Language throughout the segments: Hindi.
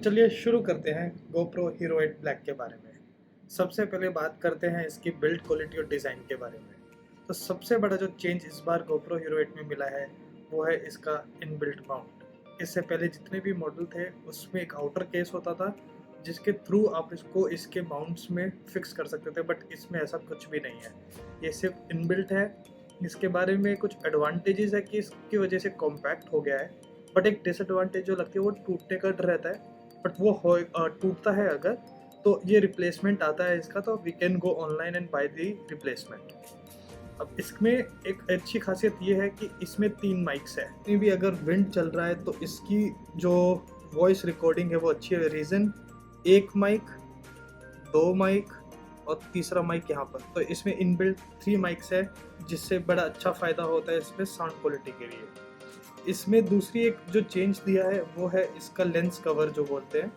चलिए शुरू करते हैं GoPro Hero 8 Black के बारे में। सबसे पहले बात करते हैं इसकी बिल्ड क्वालिटी और डिज़ाइन के बारे में। तो सबसे बड़ा जो चेंज इस बार GoPro Hero 8 में मिला है वो है इसका इनबिल्ट माउंट। इससे पहले जितने भी मॉडल थे उसमें एक आउटर केस होता था जिसके थ्रू आप इसको इसके माउंट्स में फिक्स कर सकते थे, बट इसमें ऐसा कुछ भी नहीं है। ये सिर्फ इनबिल्ट है। इसके बारे में कुछ एडवांटेजेस है कि इसकी वजह से कॉम्पैक्ट हो गया है, बट एक डिसएडवांटेज जो लगती है वो टूटने का डर रहता है। बट वो टूटता है अगर, तो ये रिप्लेसमेंट आता है इसका, तो we can go online and buy the replacement. अब इसमें एक अच्छी खासियत ये है कि इसमें 3 माइक्स है। कहीं भी अगर विंड चल रहा है तो इसकी जो वॉइस रिकॉर्डिंग है वो अच्छी है। रीज़न 1 माइक, 2 माइक और तीसरा माइक यहाँ पर, तो इसमें इनबिल्ट 3 माइक्स है जिससे बड़ा अच्छा फ़ायदा होता है इसमें साउंड क्वालिटी के लिए। इसमें दूसरी एक जो चेंज दिया है वो है इसका लेंस कवर जो बोलते हैं।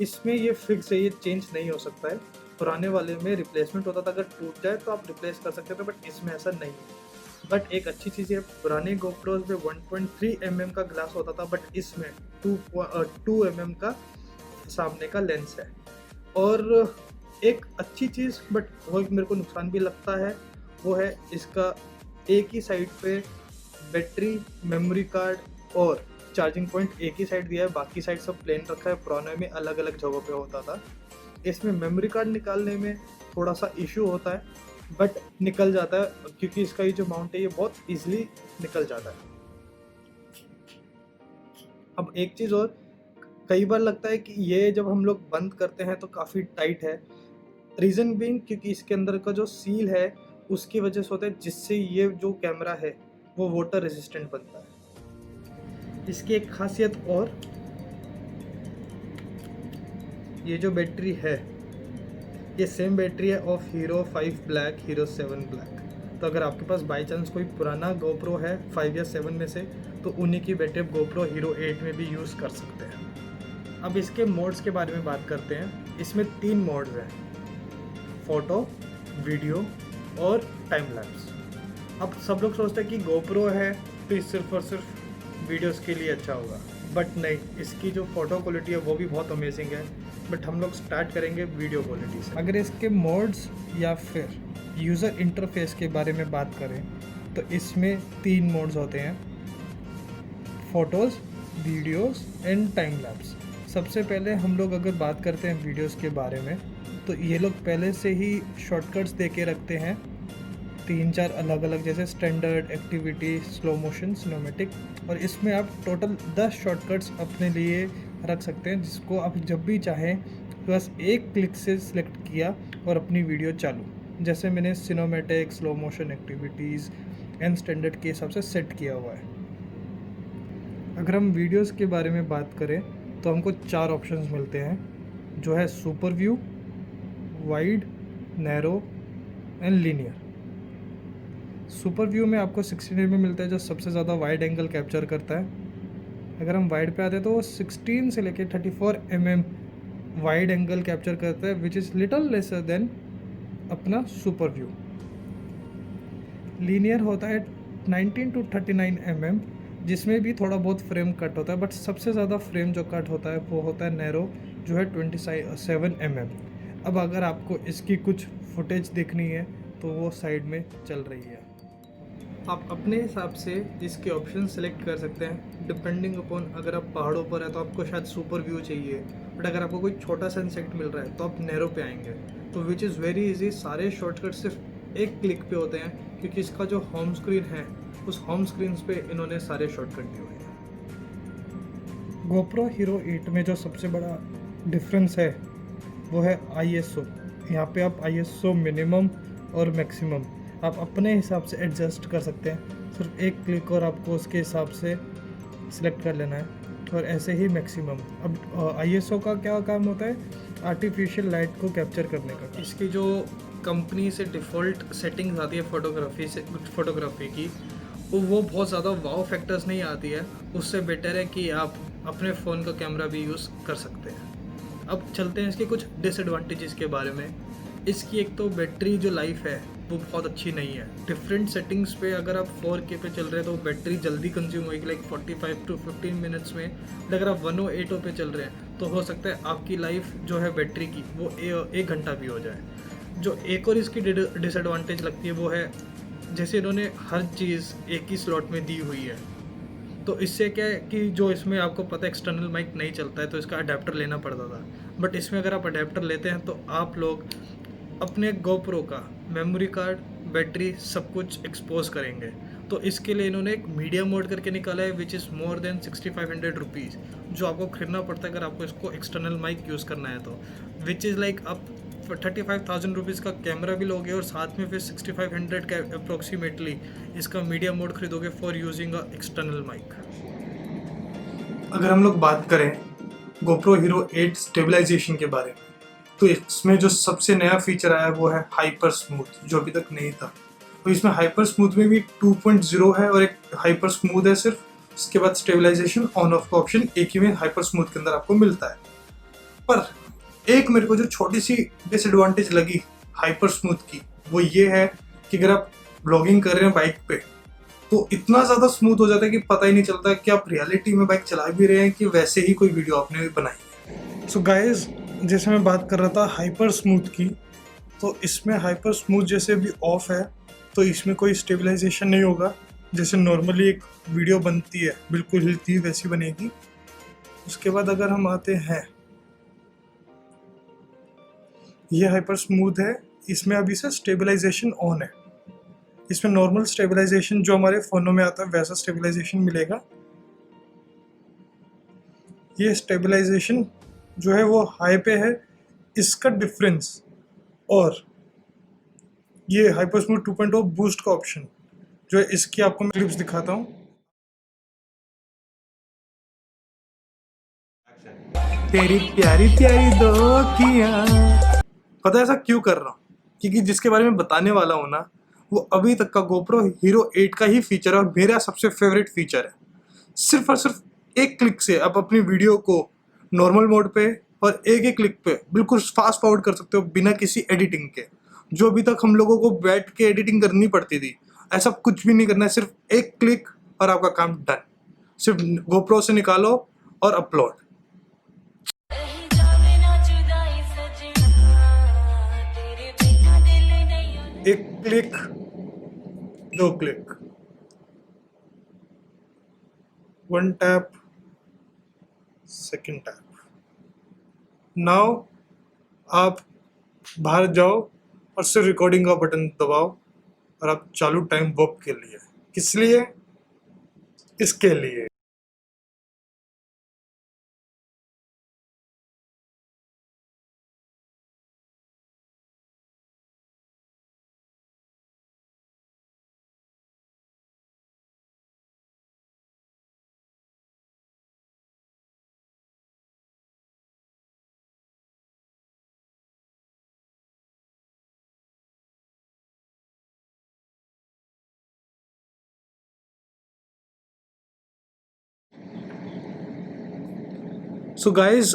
इसमें ये फिक्स है, ये चेंज नहीं हो सकता है। पुराने वाले में रिप्लेसमेंट होता था, अगर टूट जाए तो आप रिप्लेस कर सकते थे, बट इसमें ऐसा नहीं है। बट एक अच्छी चीज़ है, पुराने GoPros में 1.3 mm का ग्लास होता था, बट इसमें 2 mm का सामने का लेंस है। और एक अच्छी चीज़, बट वो एक मेरे को नुकसान भी लगता है, वो है इसका एक ही साइड पे बैटरी, मेमोरी कार्ड और चार्जिंग पॉइंट एक ही साइड दिया है, बाकी साइड सब प्लेन रखा है। पुराने में अलग अलग जगहों पे होता था। इसमें मेमोरी कार्ड निकालने में थोड़ा सा इशू होता है, बट निकल जाता है क्योंकि इसका ये जो माउंट है ये बहुत इजीली निकल जाता है। अब एक चीज़ और, कई बार लगता है कि ये जब हम लोग बंद करते हैं तो काफ़ी टाइट है। रीज़न बीइंग क्योंकि इसके अंदर का जो सील है उसकी वजह से होता है, जिससे ये जो कैमरा है वो वाटर रेजिस्टेंट बनता है। इसकी एक खासियत और, ये जो बैटरी है ये सेम बैटरी है of hero 5 black, hero 7 black. तो अगर आपके पास बाई चांस कोई पुराना GoPro है 5 या 7 में से, तो उन्हीं की बैटरी GoPro Hero 8 में भी यूज़ कर सकते हैं। अब इसके मोड्स के बारे में बात करते हैं। इसमें 3 मोड्स हैं, फ़ोटो, वीडियो और टाइम लैप्स। अब सब लोग सोचते हैं कि GoPro है तो ये सिर्फ और सिर्फ वीडियोस के लिए अच्छा होगा, बट नहीं, इसकी जो फ़ोटो क्वालिटी है वो भी बहुत अमेजिंग है। बट हम लोग स्टार्ट करेंगे वीडियो क्वालिटी से। अगर इसके मोड्स या फिर यूज़र इंटरफेस के बारे में बात करें तो इसमें 3 मोड्स होते हैं, photos, videos and time lapse. सबसे पहले हम लोग अगर बात करते हैं वीडियोस के बारे में, तो ये लोग पहले से ही शॉर्टकट्स दे के रखते हैं 3-4 अलग अलग, जैसे standard, activity, slow motion, cinematic. और इसमें आप टोटल 10 शॉर्टकट्स अपने लिए रख सकते हैं, जिसको आप जब भी चाहें बस एक क्लिक से सिलेक्ट किया और अपनी वीडियो चालू। जैसे मैंने cinematic, slow motion, activities and standard के हिसाब से सेट किया हुआ है। अगर हम वीडियोस के बारे में बात करें तो हमको 4 ऑप्शंस मिलते हैं, जो है super view, wide, narrow and linear. Super view में आपको 16 mm मिलता है, जो सबसे ज़्यादा वाइड एंगल कैप्चर करता है। अगर हम वाइड पे आते हैं तो वो 16 से लेके 34 mm वाइड एंगल कैप्चर करता है, which is little lesser than अपना सुपर व्यू। लीनियर होता है 19 to 39 mm, जिसमें भी थोड़ा बहुत फ्रेम कट होता है, बट सबसे ज़्यादा फ्रेम जो कट होता है वो होता है नैरो, जो है 27 mm। अब अगर आपको इसकी कुछ फुटेज देखनी है तो वो साइड में चल रही है। आप अपने हिसाब से इसके ऑप्शन सेलेक्ट कर सकते हैं डिपेंडिंग अपॉन, अगर आप पहाड़ों पर है तो आपको शायद सुपर व्यू चाहिए, बट अगर आपको कोई छोटा सनसेट मिल रहा है तो आप नैरो पे आएंगे। तो विच इज़ वेरी इजी, सारे शॉर्टकट सिर्फ एक क्लिक पे होते हैं, क्योंकि इसका जो होम स्क्रीन है उस होम स्क्रीन पे इन्होंने सारे शॉर्टकट दिए हुए हैं। GoPro Hero 8 में जो सबसे बड़ा डिफरेंस है वो है ISO। यहाँ पे आप ISO मिनिमम और मैक्सिमम आप अपने हिसाब से एडजस्ट कर सकते हैं। सिर्फ एक क्लिक और आपको उसके हिसाब से सिलेक्ट कर लेना है, और ऐसे ही मैक्सिमम। अब ISO का क्या काम होता है, आर्टिफिशियल लाइट को कैप्चर करने का। इसकी जो कंपनी से डिफ़ॉल्ट सेटिंग्स आती है फ़ोटोग्राफी की, वो बहुत ज़्यादा वाव फैक्टर्स नहीं आती है। उससे बेटर है कि आप अपने फ़ोन का कैमरा भी यूज़ कर सकते हैं। अब चलते हैं इसके कुछ डिसएडवांटेजेस के बारे में। इसकी एक तो बैटरी जो लाइफ है वो बहुत अच्छी नहीं है। डिफरेंट सेटिंग्स पे अगर आप 4K पे चल रहे हैं तो बैटरी जल्दी कंज्यूम होगी, लाइक 45 टू 15 मिनट्स में। अगर आप 108 पे चल रहे हैं तो हो सकता है आपकी लाइफ जो है बैटरी की वो 1 घंटा भी हो जाए। जो एक और इसकी डिसएडवांटेज लगती है वो है, जैसे इन्होंने हर चीज़ एक ही स्लॉट में दी हुई है, तो इससे क्या है कि जो इसमें आपको पता है एक्सटर्नल माइक नहीं चलता है तो इसका अडेप्टर लेना पड़ता था। बट इसमें अगर आप अडेप्टर लेते हैं तो आप लोग अपने GoPro का मेमोरी कार्ड, बैटरी सब कुछ एक्सपोज करेंगे। तो इसके लिए इन्होंने एक मीडिया मोड करके निकाला है which is more than 6500 rupees, जो आपको खरीदना पड़ता है अगर आपको इसको एक्सटर्नल माइक यूज़ करना है तो, विच इज़ लाइक आप 35,000 रुपीज़ का कैमरा भी लोगे और साथ में फिर 6500 का अप्रोक्सीमेटली इसका मीडिया मोड खरीदोगे for using a external mic. अगर हम लोग बात करें GoPro Hero 8 स्टेबलाइजेशन के बारे में, तो इसमें जो सबसे नया फीचर आया वो है हाइपर स्मूथ, जो अभी तक नहीं था। तो इसमें हाइपर स्मूथ में भी 2.0 है और एक हाइपर स्मूथ है सिर्फ। इसके बाद स्टेबलाइजेशन ऑन ऑफ का ऑप्शन एक ही में हाइपर स्मूथ के अंदर आपको मिलता है। पर एक मेरे को जो छोटी सी डिसएडवांटेज लगी हाइपर स्मूथ की वो ये है कि अगर आप ब्लॉगिंग कर रहे हैं बाइक पे तो इतना ज़्यादा स्मूथ हो जाता है कि पता ही नहीं चलता कि आप रियलिटी में बाइक चला भी रहे हैं कि वैसे ही कोई वीडियो आपने बनाई है। सो गाइस, जैसे मैं बात कर रहा था हाइपर स्मूथ की, तो इसमें हाइपर स्मूथ जैसे भी ऑफ है तो इसमें कोई स्टेबलाइजेशन नहीं होगा। जैसे नॉर्मली एक वीडियो बनती है बिल्कुल हिलती वैसी बनेगी। उसके बाद अगर हम आते हैं, ये हाइपर स्मूथ है, इसमें अभी से स्टेबलाइजेशन ऑन है। इसमें नॉर्मल स्टेबलाइजेशन जो हमारे फ़ोनों में आता है वैसा स्टेबलाइजेशन मिलेगा। ये स्टेबलाइजेशन जो है वो हाई पे है, इसका डिफरेंस। और ये हाइपर स्मूथ 2.0 बूस्ट का ऑप्शन जो है, इसकी आपको मैं क्लिप्स दिखाता हूँ। तेरी प्यारी प्यारी दो किया। पता है ऐसा क्यों कर रहा हूँ? क्योंकि जिसके बारे में बताने वाला हूँ ना, वो अभी तक का GoPro Hero 8 का ही फीचर है और मेरा सबसे फेवरेट फीचर है। सिर्फ और सिर्फ एक क्लिक से आप अपनी वीडियो को नॉर्मल मोड पे और एक एक क्लिक पे बिल्कुल फास्ट फॉरवर्ड कर सकते हो बिना किसी एडिटिंग के। जो अभी तक हम लोगों को बैठ के एडिटिंग करनी पड़ती थी, ऐसा कुछ भी नहीं करना है, सिर्फ एक क्लिक और आपका काम डन। सिर्फ GoPro से निकालो और अपलोड। एक क्लिक, दो click, one tap, second tap. Now आप बाहर जाओ और सिर्फ रिकॉर्डिंग का बटन दबाओ और आप चालू टाइम वर्क के लिए। किस लिए? इसके लिए। सो गाइज,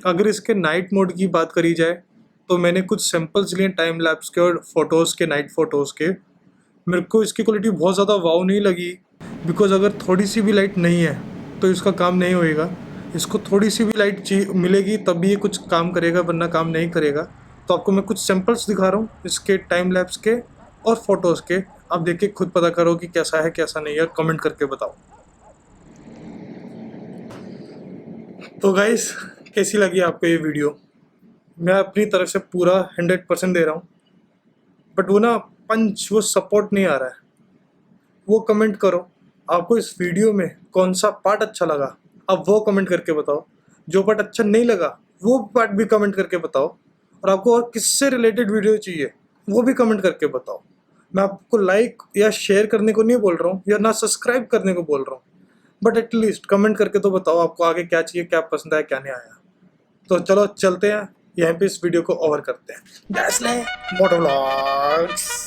अगर इसके नाइट मोड की बात करी जाए तो मैंने कुछ सैम्पल्स लिए टाइम लैप्स के और फोटोज़ के, नाइट फोटोज़ के। मेरे को इसकी क्वालिटी बहुत ज़्यादा वाव नहीं लगी, बिकॉज अगर थोड़ी सी भी लाइट नहीं है तो इसका काम नहीं होएगा। इसको थोड़ी सी भी लाइट मिलेगी तब भी ये कुछ काम करेगा, वरना काम नहीं करेगा। तो आपको मैं कुछ सैम्पल्स दिखा रहा हूँ इसके टाइम लैप्स के और फोटोज़ के। आप देख के खुद पता करो कि कैसा है कैसा नहीं है, कमेंट करके बताओ। तो गाइस, कैसी लगी आपको ये वीडियो? मैं अपनी तरफ से पूरा 100% दे रहा हूँ, बट वो ना पंच, वो सपोर्ट नहीं आ रहा है। वो कमेंट करो, आपको इस वीडियो में कौन सा पार्ट अच्छा लगा, आप वो कमेंट करके बताओ। जो पार्ट अच्छा नहीं लगा वो पार्ट भी कमेंट करके बताओ। और आपको और किससे रिलेटेड वीडियो चाहिए वो भी कमेंट करके बताओ। मैं आपको लाइक या शेयर करने को नहीं बोल रहा हूँ या ना सब्सक्राइब करने को बोल रहा हूँ, बट एटलीस्ट कमेंट करके तो बताओ आपको आगे क्या चाहिए, क्या पसंद आया, क्या नहीं आया। तो चलो चलते हैं, यहीं पे इस वीडियो को ओवर करते हैं। मोटो व्लॉग्स।